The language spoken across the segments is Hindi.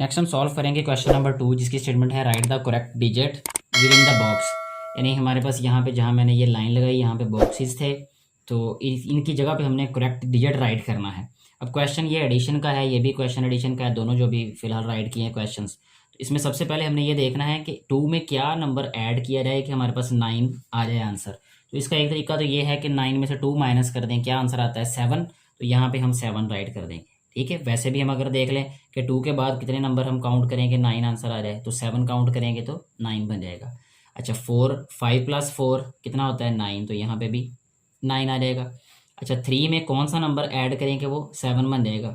नेक्स्ट हम सॉल्व करेंगे क्वेश्चन नंबर 2, जिसकी स्टेटमेंट है right the correct digit with in the box. यानी हमारे पास यहाँ पे जहाँ मैंने ये लाइन लगाई यहाँ पे बॉक्सेस थे, तो इनकी जगह पे हमने करेक्ट डिजिट राइट करना है। अब क्वेश्चन ये एडिशन का है, ये भी क्वेश्चन एडिशन का है, दोनों जो भी फिलहाल राइट किए हैं क्वेश्चन। तो इसमें सबसे पहले हमने ये देखना है कि 2 में क्या नंबर ऐड किया जाए कि हमारे पास 9 आ जाए आंसर। तो इसका एक तरीका तो ये है कि 9 में से 2 माइनस कर दें, क्या आंसर आता है 7। तो यहाँ पे हम 7 राइट कर देंगे। ठीक है, वैसे भी हम अगर देख लें कि 2 के बाद कितने नंबर हम काउंट करेंगे 9 आंसर आ जाए, तो 7 काउंट करेंगे तो 9 बन जाएगा। अच्छा 5 + 4 कितना होता है 9, तो यहाँ पे भी 9 आ जाएगा। अच्छा 3 में कौन सा नंबर ऐड करेंगे वो 7 बन जाएगा।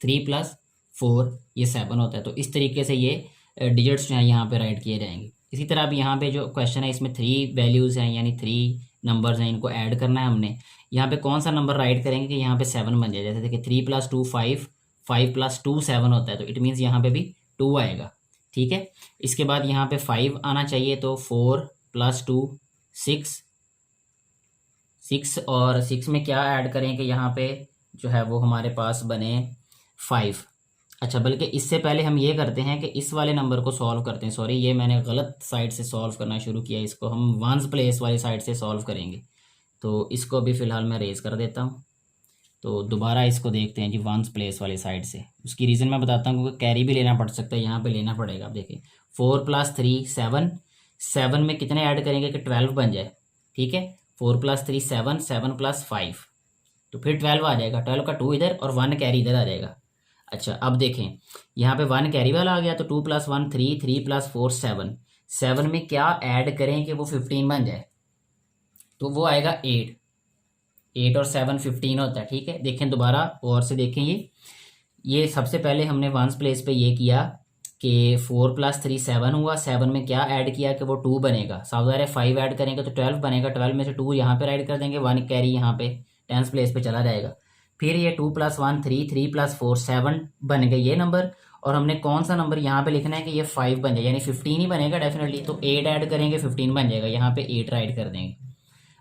3 + 4 ये 7 होता है। तो इस तरीके से ये डिजिट्स जो हैं यहाँ पे राइट किए जाएंगे। इसी तरह अब यहाँ पे जो क्वेश्चन है इसमें 3 वैल्यूज़ हैं, यानी 3 नंबर्स हैं, इनको ऐड करना है हमने। यहाँ पे कौन सा नंबर राइट करेंगे कि यहाँ पे 7 बन जाए। जैसे देखिए 3 + 2 5, 5 + 2 7 होता है, तो इट मीन्स यहाँ पे भी 2 आएगा। ठीक है, इसके बाद यहाँ पे 5 आना चाहिए, तो 4 + 2 6 और 6 में क्या ऐड करें कि यहाँ पे जो है वो हमारे पास बने 5। अच्छा बल्कि इससे पहले हम ये करते हैं कि इस वाले नंबर को सॉल्व करते हैं। सॉरी, ये मैंने गलत साइड से सॉल्व करना शुरू किया, इसको हम वंस प्लेस वाली साइड से सॉल्व करेंगे। तो इसको अभी फ़िलहाल मैं रेज़ कर देता हूँ। तो दोबारा इसको देखते हैं जी वंस प्लेस वाली साइड से। उसकी रीज़न मैं बताता हूँ, क्योंकि कैरी भी लेना पड़ सकता है, यहाँ पे लेना पड़ेगा। आप देखिए 4 + 3 7, 7 में कितने ऐड करेंगे कि 12 बन जाए। ठीक है, 4 + 3 7, 7 + 5 तो फिर 12 आ जाएगा। 12 का 2 इधर और 1 कैरी इधर आ जाएगा। अच्छा अब देखें यहाँ पे 1 कैरी वाला आ गया, तो 2 + 1 3, 3 + 4 7, 7 में क्या ऐड करें कि वो 15 बन जाए, तो वो आएगा 8। 8 और 7 15 होता है। ठीक है, देखें दोबारा और से देखें, ये सबसे पहले हमने वंस प्लेस पे ये किया कि 4 + 3 7 हुआ, 7 में क्या ऐड किया कि वो 2 बनेगा। सावधान है 5 ऐड करेंगे तो 12 बनेगा, 12 में से 2 यहाँ पे ऐड कर देंगे, 1 कैरी यहाँ पे 10th प्लेस पे चला जाएगा। फिर ये 2 + 1 3, 3 + 4 7 बन गए ये नंबर, और हमने कौन सा नंबर यहाँ पे लिखना है कि ये 5 बन जाए, यानी 15 ही बनेगा डेफिनेटली। तो 8 ऐड करेंगे 15 बन जाएगा, यहाँ पे 8 राइट कर देंगे।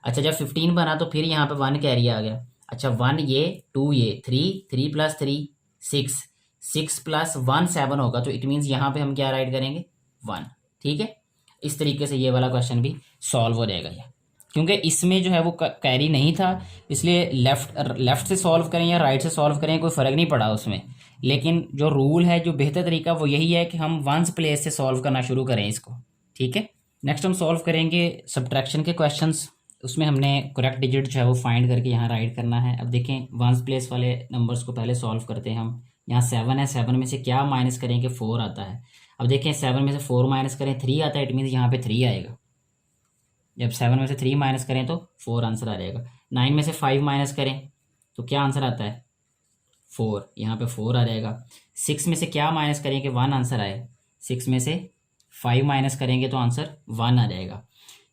अच्छा जब 15 बना तो फिर यहाँ पे 1 कैरी आ गया। अच्छा 1 ये 2 ये 3, 3 + 3 6, 6 + 1 7 होगा, तो इट मीन्स यहाँ पे हम क्या राइट करेंगे 1। ठीक है, इस तरीके से ये वाला क्वेश्चन भी सॉल्व हो जाएगा। ये क्योंकि इसमें जो है वो कैरी नहीं था, इसलिए लेफ्ट से सॉल्व करें या राइट से सॉल्व करें कोई फ़र्क नहीं पड़ा उसमें। लेकिन जो रूल है, जो बेहतर तरीका वो यही है कि हम वंस प्लेस से सॉल्व करना शुरू करें इसको। ठीक है, नेक्स्ट हम सॉल्व करेंगे सब्ट्रैक्शन के क्वेश्चंस। उसमें हमने करेक्ट डिजिट जो है वो फाइंड करके यहाँ राइट करना है। अब देखें वंस प्लेस वाले नंबर्स को पहले सॉल्व करते हैं हम। यहाँ 7 है, 7 में से क्या माइनस करें कि 4 आता है। अब देखें 7 में से 4 माइनस करें 3 आता है, इट मीन्स यहाँ पे 3 आएगा। जब 7 में से 3 माइनस करें तो 4 आंसर आ जाएगा। 9 में से 5 माइनस करें तो क्या आंसर आता है 4, यहाँ पे 4 आ जाएगा। 6 में से क्या माइनस करें कि 1 आंसर आए, 6 में से 5 माइनस करेंगे तो आंसर 1 आ जाएगा।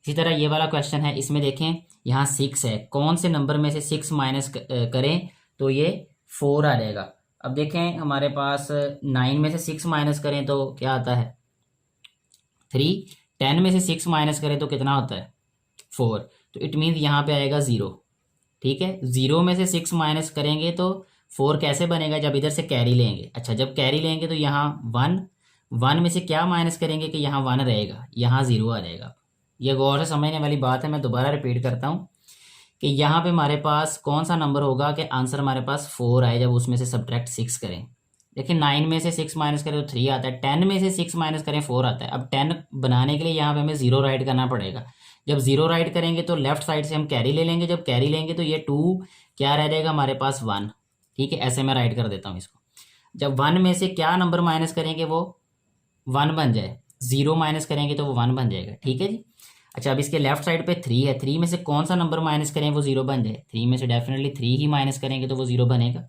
इसी तरह ये वाला क्वेश्चन है, इसमें देखें यहाँ 6 है, कौन से नंबर में से 6 माइनस करें तो ये 4 आ जाएगा। अब देखें हमारे पास 9 में से 6 माइनस करें तो क्या आता है 3, 10 में से 6 माइनस करें तो कितना होता है 4, तो इट मीन्स यहाँ पे आएगा 0। ठीक है, 0 में से 6 माइनस करेंगे तो 4 कैसे बनेगा, जब इधर से कैरी लेंगे। अच्छा जब कैरी लेंगे तो यहाँ 1 में से क्या माइनस करेंगे कि यहाँ 1 रहेगा, यहाँ 0 आ जाएगा। ये गौर से समझने वाली बात है, मैं दोबारा रिपीट करता हूँ कि यहाँ पे हमारे पास कौन सा नंबर होगा कि आंसर हमारे पास 4 आए जब उसमें से सब्ट्रैक्ट 6 करें। देखिए 9 में से 6 माइनस करें तो 3 आता है, 10 में से 6 माइनस करें 4 आता है। अब 10 बनाने के लिए यहाँ पे हमें 0 राइट करना पड़ेगा। जब 0 राइट करेंगे तो लेफ्ट साइड से हम कैरी ले लेंगे, जब कैरी लेंगे तो ये 2 क्या रह जाएगा हमारे पास 1। ठीक है, ऐसे मैं राइट कर देता हूँ इसको। जब 1 में से क्या नंबर माइनस करेंगे वो 1 बन जाए, 0 माइनस करेंगे तो वो 1 बन जाएगा। ठीक है जी। अच्छा अब इसके लेफ्ट साइड पे 3 है, 3 में से कौन सा नंबर माइनस करें वो 0 बन जाए, 3 में से डेफिनेटली 3 ही माइनस करेंगे तो वो 0 बनेगा।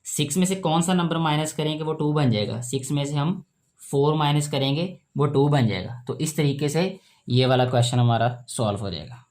6 में से कौन सा नंबर माइनस करेंगे वो 2 बन जाएगा, 6 में से हम 4 माइनस करेंगे वो 2 बन जाएगा। तो इस तरीके से ये वाला क्वेश्चन हमारा सॉल्व हो जाएगा।